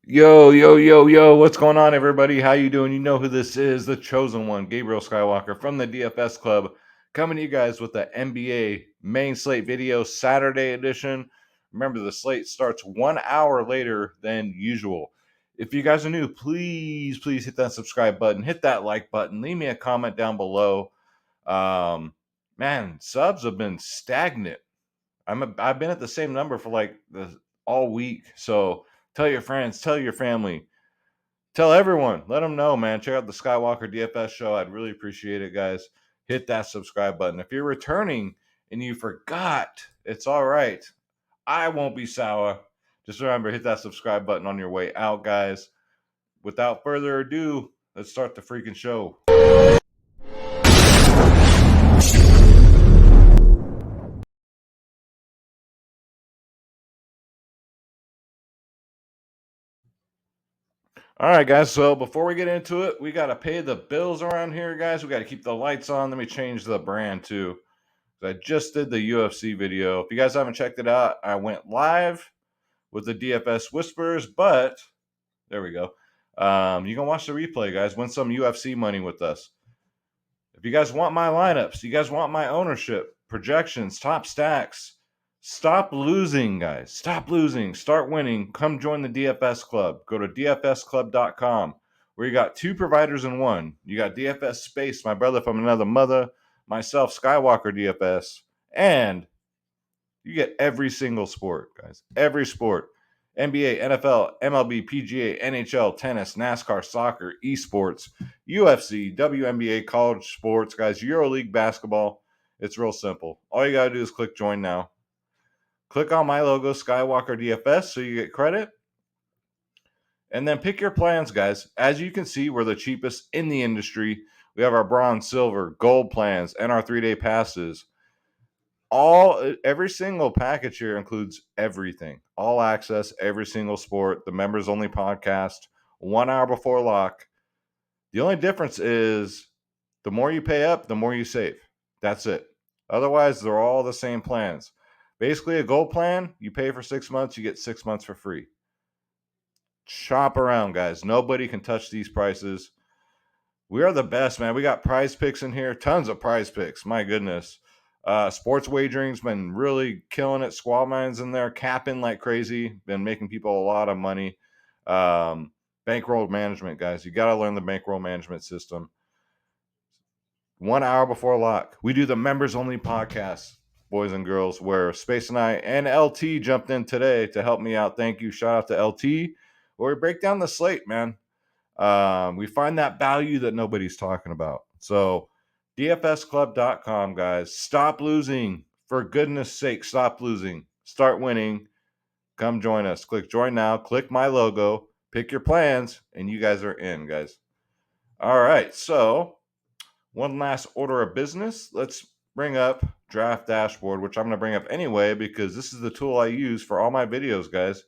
Yo, what's going on, everybody? How you doing? You know who this is, the chosen one, Gabriel Skywalker from the DFS Club, coming to you guys with the NBA main slate video, Saturday edition. Remember, the slate starts 1 hour later than usual. If you guys are new, please hit that subscribe button, hit that like button, leave me a comment down below. Man, subs have been stagnant. I've been at the same number for like all week, so tell your friends, tell your family, tell everyone. Let them know, man. Check out the Skywalker DFS show. I'd really appreciate it, guys. Hit that subscribe button. If you're returning and you forgot, it's all right. I won't be sour. Just remember, hit that subscribe button on your way out, guys. Without further ado, let's start the freaking show. All right, guys. So before we get into it, we got to pay the bills around here, guys. We got to keep the lights on. Let me change the brand too. I just did the UFC video. If you guys haven't checked it out, I went live with the DFS Whispers, but there we go. You can watch the replay, guys. Win some UFC money with us. If you guys want my lineups, you guys want my ownership, projections, top stacks, stop losing, guys. Stop losing. Start winning. Come join the DFS Club. Go to dfsclub.com, where you got two providers in one. You got DFS Space, my brother from another mother, myself, Skywalker DFS, and you get every single sport, guys. Every sport. NBA, NFL, MLB, PGA, NHL, tennis, NASCAR, soccer, esports, UFC, WNBA, college sports, guys, EuroLeague basketball. It's real simple. All you got to do is click join now. Click on my logo, Skywalker DFS, so you get credit. And then pick your plans, guys. As you can see, we're the cheapest in the industry. We have our bronze, silver, gold plans, and our 3-day passes. Every single package here includes everything, all access, every single sport, the members only podcast, 1 hour before lock. The only difference is the more you pay up, the more you save. That's it. Otherwise, they're all the same plans. Basically, a gold plan, you pay for 6 months, you get 6 months for free. Shop around, guys. Nobody can touch these prices. We are the best, man. We got prize picks in here, tons of prize picks. My goodness. Sports wagering's been really killing it. Squall Mines in there, capping like crazy. Been making people a lot of money. Bankroll management, guys. You got to learn the bankroll management system. 1 hour before lock, we do the members only podcast, boys and girls, where Space and I and LT jumped in today to help me out. Thank you. Shout out to LT. Where we break down the slate, man. We find that value that nobody's talking about. So dfsclub.com, guys. Stop losing. For goodness sake, stop losing. Start winning. Come join us. Click join now. Click my logo. Pick your plans, and you guys are in, guys. All right. So one last order of business. Let's bring up Draft Dashboard, which I'm going to bring up anyway because this is the tool I use for all my videos, guys.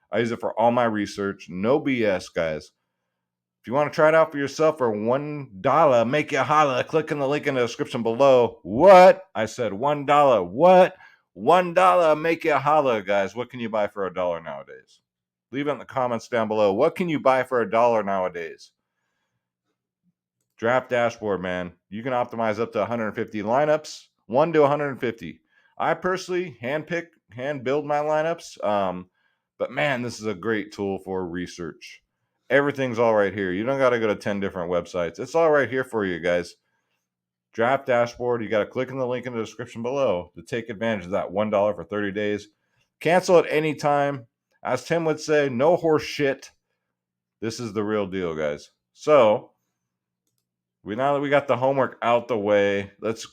I use it for all my research. No BS, guys. If you want to try it out for yourself for $1, make you holla. Click on the link in the description below. What? I said $1. What? $1, make you holla, guys. What can you buy for $1 nowadays? Leave it in the comments down below. What can you buy for $1 nowadays? Draft Dashboard, man. You can optimize up to 150 lineups, 1 to 150. I personally hand build my lineups. But man, this is a great tool for research. Everything's all right here. You don't got to go to 10 different websites. It's all right here for you guys. Draft Dashboard. You got to click on the link in the description below to take advantage of that $1 for 30 days. Cancel at any time. As Tim would say, no horse shit. This is the real deal, guys. So, now that we got the homework out the way, let's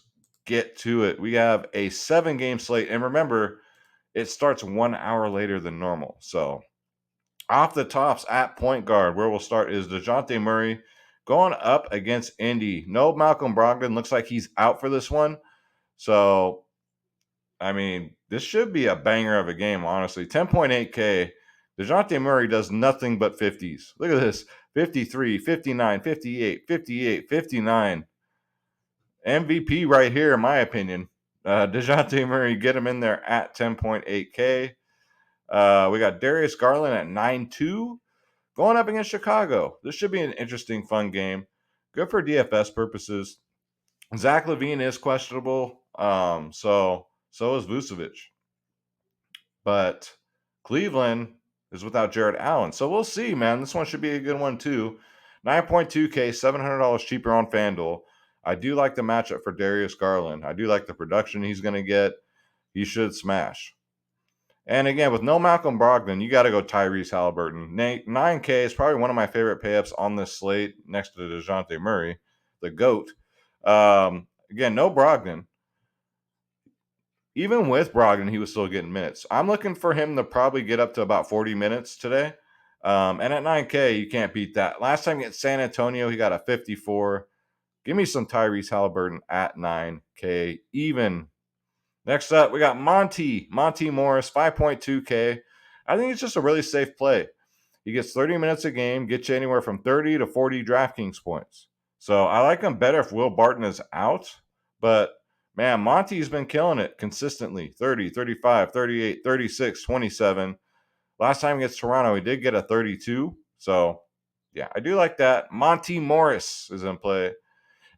get to it. We have a 7-game slate. And remember, it starts 1 hour later than normal. So, off the tops at point guard, where we'll start is DeJounte Murray going up against Indy. No Malcolm Brogdon. Looks like he's out for this one. So, I mean, this should be a banger of a game, honestly. 10.8K. DeJounte Murray does nothing but 50s. Look at this. 53, 59, 58, 58, 59. MVP right here, in my opinion. DeJounte Murray, get him in there at 10.8K. We got Darius Garland at 9.2. going up against Chicago. This should be an interesting, fun game. Good for DFS purposes. Zach LaVine is questionable. So is Vucevic. But Cleveland is without Jared Allen. So we'll see, man. This one should be a good one, too. 9.2K, $700 cheaper on FanDuel. I do like the matchup for Darius Garland. I do like the production he's going to get. He should smash. And again, with no Malcolm Brogdon, you got to go Tyrese Halliburton. 9K is probably one of my favorite payups on this slate next to DeJounte Murray, the GOAT. Again, no Brogdon. Even with Brogdon, he was still getting minutes. I'm looking for him to probably get up to about 40 minutes today. And at 9K, you can't beat that. Last time against San Antonio, he got a 54. Give me some Tyrese Halliburton at 9K even. Next up, we got Monty Morris, 5.2K. I think it's just a really safe play. He gets 30 minutes a game, gets you anywhere from 30 to 40 DraftKings points. So I like him better if Will Barton is out. But, man, Monty's been killing it consistently. 30, 35, 38, 36, 27. Last time against Toronto, he did get a 32. So, yeah, I do like that. Monty Morris is in play.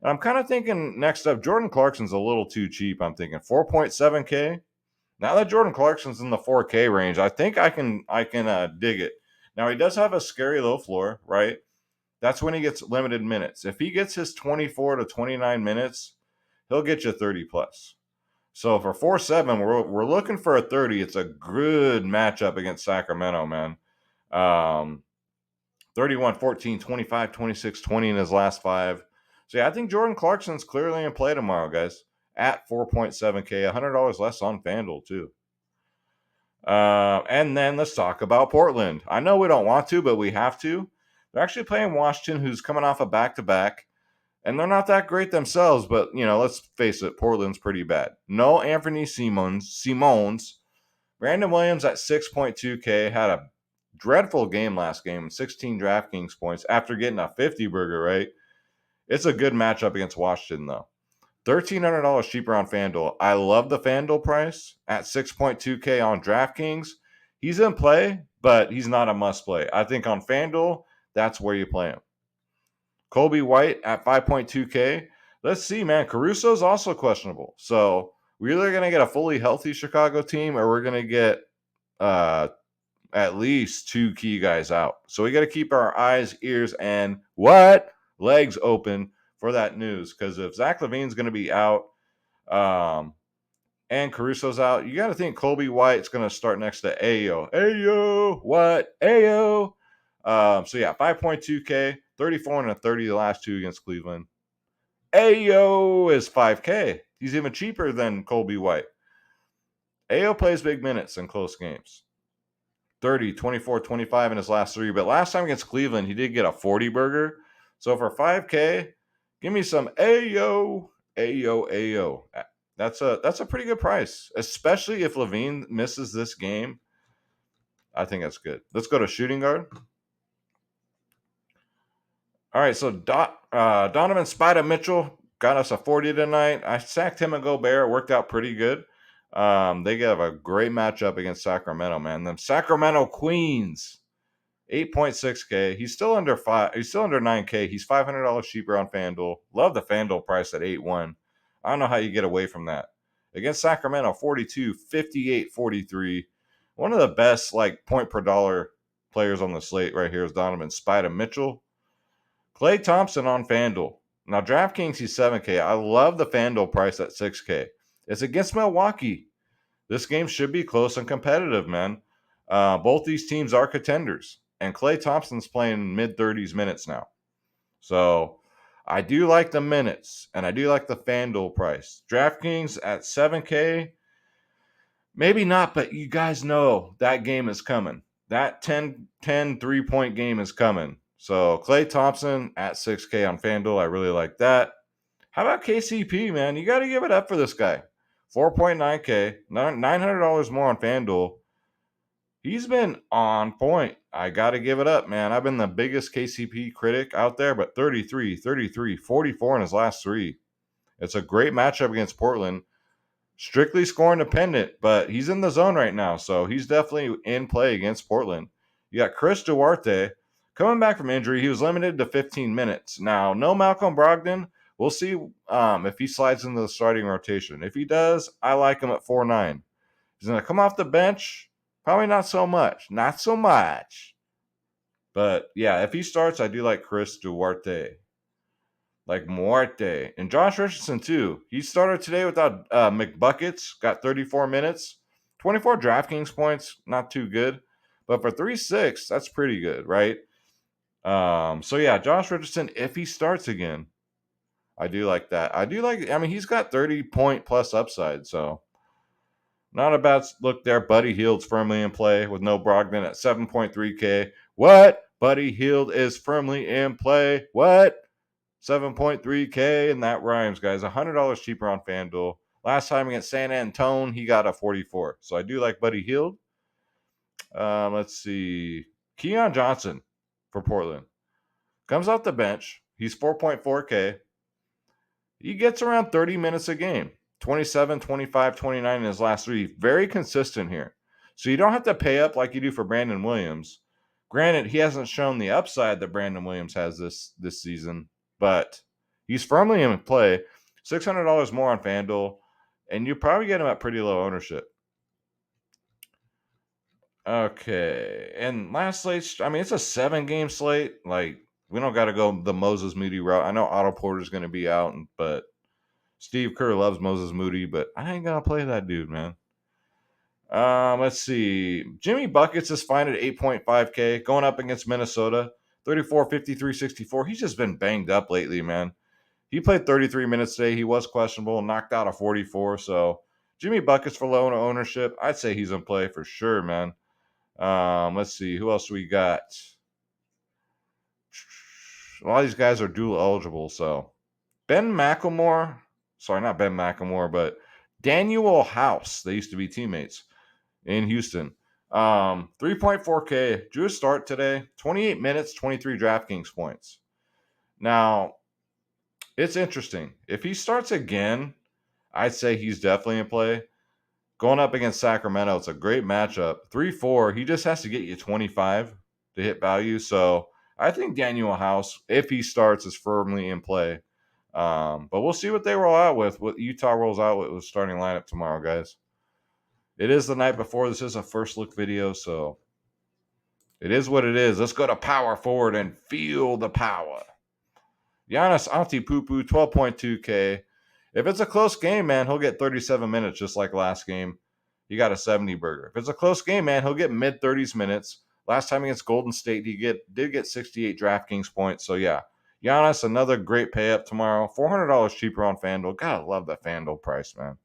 And I'm kind of thinking next up, Jordan Clarkson's a little too cheap. I'm thinking 4.7K. Now that Jordan Clarkson's in the 4K range, I think I can dig it. Now he does have a scary low floor, right? That's when he gets limited minutes. If he gets his 24 to 29 minutes, he'll get you 30 plus. So for 4.7, we're looking for a 30. It's a good matchup against Sacramento, man. 31, 14, 25, 26, 20 in his last 5. So yeah, I think Jordan Clarkson's clearly in play tomorrow, guys. At 4.7K, $100 less on FanDuel too. And then let's talk about Portland. I know we don't want to, but we have to. They're actually playing Washington, who's coming off a back-to-back. And they're not that great themselves, but, let's face it, Portland's pretty bad. No Anthony Simons. Brandon Williams at 6.2K had a dreadful game last game, 16 DraftKings points after getting a 50 burger, right? It's a good matchup against Washington, though. $1,300 cheaper on FanDuel. I love the FanDuel price at 6.2K on DraftKings. He's in play, but he's not a must play. I think on FanDuel, that's where you play him. Kobe White at 5.2K. Let's see, man. Caruso's also questionable. So we're either going to get a fully healthy Chicago team or we're going to get at least 2 key guys out. So we got to keep our eyes, ears, and legs open for that news, because if Zach LaVine's going to be out and Caruso's out, you got to think Kobe White's going to start next to Ayo. Ayo. So yeah, 5.2K, 34 and a 30 the last 2 against Cleveland. Ayo is 5K. He's even cheaper than Kobe White. Ayo plays big minutes in close games. 30, 24, 25 in his last 3. But last time against Cleveland, he did get a 40 burger. So for 5K, give me some Ayo. That's a pretty good price, especially if LaVine misses this game. I think that's good. Let's go to shooting guard. All right, so Donovan Spider-Mitchell got us a 40 tonight. I sacked him and Gobert. It worked out pretty good. They have a great matchup against Sacramento, man. Them Sacramento Queens, 8.6K. He's still under 9K. He's $500 cheaper on FanDuel. Love the FanDuel price at 8.1. I don't know how you get away from that. Against Sacramento, 42, 58, 43. One of the best point per dollar players on the slate right here is Donovan Spider-Mitchell. Klay Thompson on FanDuel. Now, DraftKings, he's 7K. I love the FanDuel price at 6K. It's against Milwaukee. This game should be close and competitive, man. Both these teams are contenders. And Klay Thompson's playing mid-30s minutes now. So I do like the minutes, and I do like the FanDuel price. DraftKings at 7K, maybe not, but you guys know that game is coming. That 10 3-point game is coming. So Klay Thompson at 6K on FanDuel. I really like that. How about KCP, man? You got to give it up for this guy. 4.9K, $900 more on FanDuel. He's been on point. I got to give it up, man. I've been the biggest KCP critic out there, but 33, 33, 44 in his last 3. It's a great matchup against Portland. Strictly scoring dependent, but he's in the zone right now, so he's definitely in play against Portland. You got Chris Duarte Coming back from injury, he was limited to 15 minutes. Now, no Malcolm Brogdon. We'll see if he slides into the starting rotation. If he does, I like him at 4.9. He's going to come off the bench. Probably not so much. Not so much. But yeah, if he starts, I do like Chris Duarte. Like Muerte. And Josh Richardson, too. He started today without McBuckets, got 34 minutes, 24 DraftKings points, not too good. But for 3.6, that's pretty good, right? So yeah, Josh Richardson, if he starts again, I do like that. I mean, he's got 30-point plus upside, so not a bad look there. Buddy Hield's firmly in play with no Brogdon at 7.3K. What? Buddy Hield is firmly in play. What? 7.3K, and that rhymes, guys. $100 cheaper on FanDuel. Last time against San Antone, he got a 44. So I do like Buddy Hield. Let's see. Keon Johnson for Portland. Comes off the bench. He's 4.4K. He gets around 30 minutes a game. 27, 25, 29 in his last three. Very consistent here. So you don't have to pay up like you do for Brandon Williams. Granted, he hasn't shown the upside that Brandon Williams has this season, but he's firmly in play. $600 more on FanDuel, and you probably get him at pretty low ownership. Okay, and last slate, I mean, it's a 7-game slate. Like, we don't got to go the Moses Moody route. I know Otto Porter's going to be out, but Steve Kerr loves Moses Moody, but I ain't going to play that dude, man. Let's see. Jimmy Buckets is fine at 8.5K, going up against Minnesota. 34, 53, 64. He's just been banged up lately, man. He played 33 minutes today. He was questionable, knocked out a 44. So Jimmy Buckets for low ownership. I'd say he's in play for sure, man. Let's see. Who else we got? A lot of these guys are dual eligible. So Ben McLemore. Sorry, not Ben McLemore, but Daniel House. They used to be teammates in Houston. 3.4K. Drew a start today. 28 minutes, 23 DraftKings points. Now, it's interesting. If he starts again, I'd say he's definitely in play. Going up against Sacramento, it's a great matchup. 3-4, he just has to get you 25 to hit value. So I think Daniel House, if he starts, is firmly in play. But we'll see what they roll out with, what Utah rolls out with starting lineup tomorrow, guys. It is the night before. This is a first look video, so it is what it is. Let's go to power forward and feel the power. Giannis Antetokounmpo, 12.2K. If it's a close game, man, he'll get 37 minutes just like last game. He got a 70 burger. If it's a close game, man, he'll get mid-30s minutes. Last time against Golden State, he did get 68 DraftKings points. So, yeah, Giannis, another great pay up tomorrow. $400 cheaper on FanDuel. Gotta love the FanDuel price, man.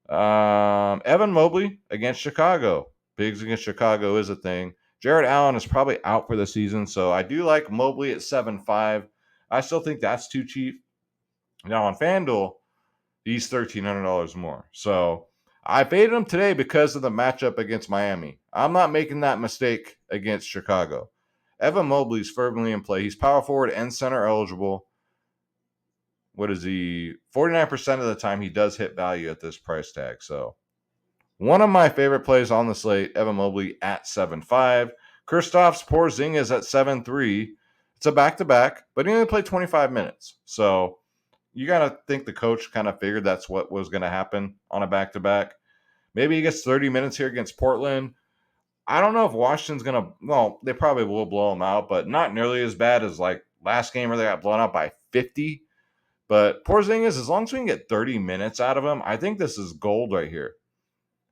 Evan Mobley against Chicago. Bigs against Chicago is a thing. Jared Allen is probably out for the season, so I do like Mobley at 7.5. I still think that's too cheap. Now on FanDuel, he's $1,300 more. So I faded him today because of the matchup against Miami. I'm not making that mistake against Chicago. Evan Mobley's firmly in play. He's power forward and center eligible. What is he? 49% of the time he does hit value at this price tag. So one of my favorite plays on the slate, Evan Mobley at 7.5. Kristaps Porzingis at 7.3. It's a back-to-back, but he only played 25 minutes. So you got to think the coach kind of figured that's what was going to happen on a back-to-back. Maybe he gets 30 minutes here against Portland. I don't know if Washington's going to, well, they probably will blow him out, but not nearly as bad as like last game where they got blown out by 50. But Porzingis, as long as we can get 30 minutes out of him, I think this is gold right here.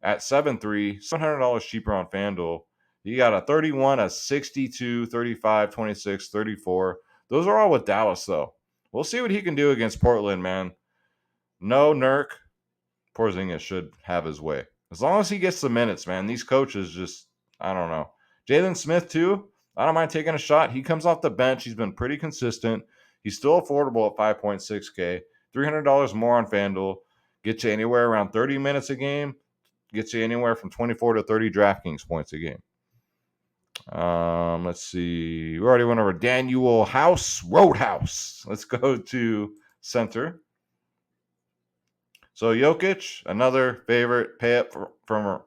At 7.3, $700 cheaper on FanDuel. You got a 31, a 62, 35, 26, 34. Those are all with Dallas, though. We'll see what he can do against Portland, man. No Nurk. Porzingis should have his way. As long as he gets the minutes, man. These coaches just, I don't know. Jalen Smith, too. I don't mind taking a shot. He comes off the bench. He's been pretty consistent. He's still affordable at 5.6K. $300 more on FanDuel. Gets you anywhere around 30 minutes a game. Gets you anywhere from 24 to 30 DraftKings points a game. Let's see. We already went over Daniel House, Roadhouse. Let's go to center. So Jokic, another favorite pay up for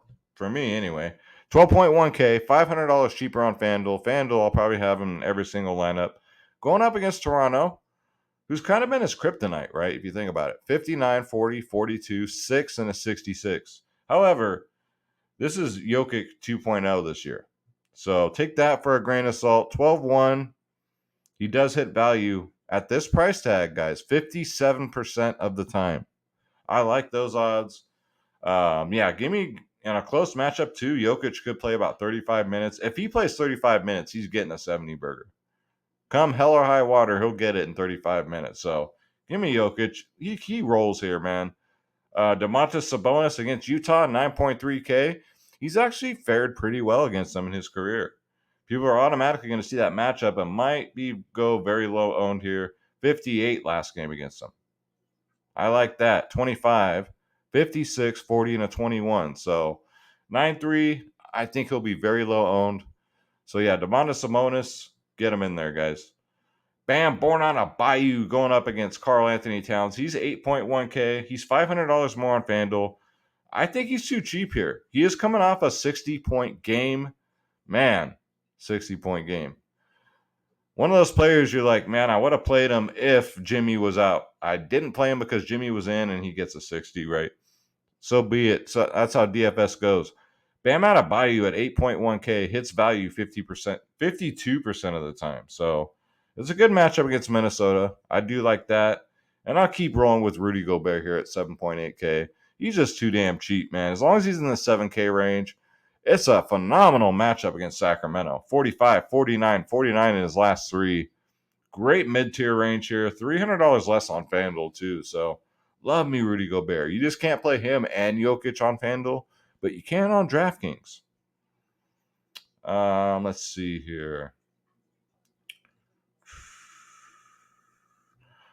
me anyway. 12.1K, $500 cheaper on FanDuel. FanDuel, I'll probably have him in every single lineup. Going up against Toronto, who's kind of been his kryptonite, right? If you think about it. 59, 40, 42, 6, and a 66. However, this is Jokic 2.0 this year. So take that for a grain of salt. 12-1. He does hit value at this price tag, guys, 57% of the time. I like those odds. Yeah, give me in a close matchup too. Jokic could play about 35 minutes. If he plays 35 minutes, he's getting a 70 burger. Come hell or high water, he'll get it in 35 minutes. So give me Jokic. He rolls here, man. Domantas Sabonis against Utah, 9.3K. He's actually fared pretty well against them in his career. People are automatically going to see that matchup and might go very low owned here. 58 last game against them. I like that. 25, 56, 40, and a 21. So 9-3, I think he'll be very low owned. So yeah, Domantas Sabonis, get him in there, guys. Bam, born on a bayou going up against Karl Anthony Towns. He's 8.1K. He's $500 more on FanDuel. I think he's too cheap here. He is coming off a 60-point game. Man, 60-point game. One of those players you're like, man, I would have played him if Jimmy was out. I didn't play him because Jimmy was in and he gets a 60, right? So be it. So that's how DFS goes. Bam Adebayo at 8.1K hits value 50%, 52% of the time. So it's a good matchup against Minnesota. I do like that. And I'll keep rolling with Rudy Gobert here at 7.8K. He's just too damn cheap, man. As long as he's in the 7K range, it's a phenomenal matchup against Sacramento. 45, 49, 49 in his last three. Great mid-tier range here. $300 less on FanDuel, too. So love me Rudy Gobert. You just can't play him and Jokic on FanDuel, but you can on DraftKings. Let's see here.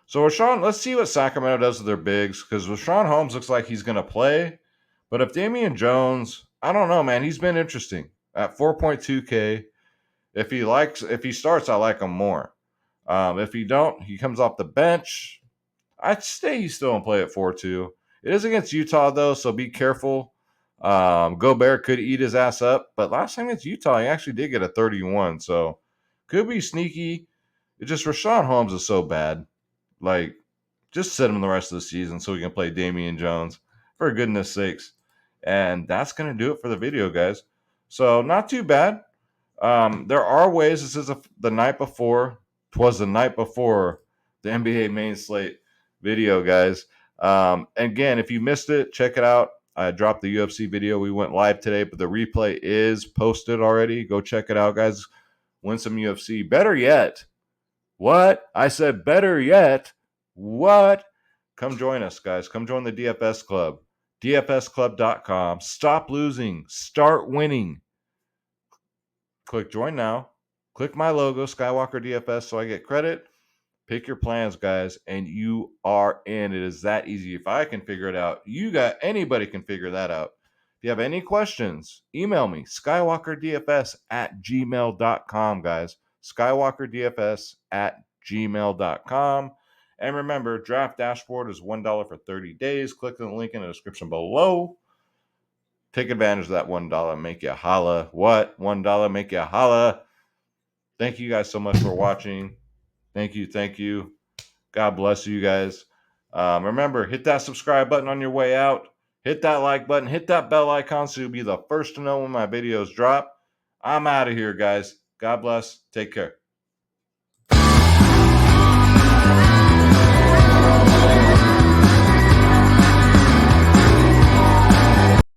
So Rashawn, let's see what Sacramento does with their bigs, because Rashawn Holmes looks like he's going to play. But if Damian Jones, I don't know, man. He's been interesting at 4.2K. If he starts, I like him more. If he don't, he comes off the bench. I'd stay he's still in play at 4-2. It is against Utah, though, so be careful. Gobert could eat his ass up, but last time against Utah, he actually did get a 31, so could be sneaky. It's just Rashawn Holmes is so bad. Like, just sit him the rest of the season so we can play Damian Jones, for goodness sakes. And that's going to do it for the video, guys. So, not too bad. There are ways. This is the night before. 'Twas the night before the NBA main slate video, guys. Again, if you missed it, check it out. I dropped the UFC video. We went live today, but the replay is posted already. Go check it out, guys. Win some UFC. Better yet, what? I said better yet, what? Come join us, guys. Come join the DFS Club. DFSclub.com. Stop losing. Start winning. Click join now. Click my logo, Skywalker DFS, so I get credit. Pick your plans, guys, and you are in. It is that easy. If I can figure it out, anybody can figure that out. If you have any questions, email me, skywalkerdfs@gmail.com, guys. skywalkerdfs@gmail.com. And remember, Draft Dashboard is $1 for 30 days. Click the link in the description below. Take advantage of that $1. Make you holla. What? $1 make you holla. Thank you guys so much for watching. Thank you. Thank you. God bless you guys. Remember, hit that subscribe button on your way out. Hit that like button. Hit that bell icon so you'll be the first to know when my videos drop. I'm out of here, guys. God bless. Take care.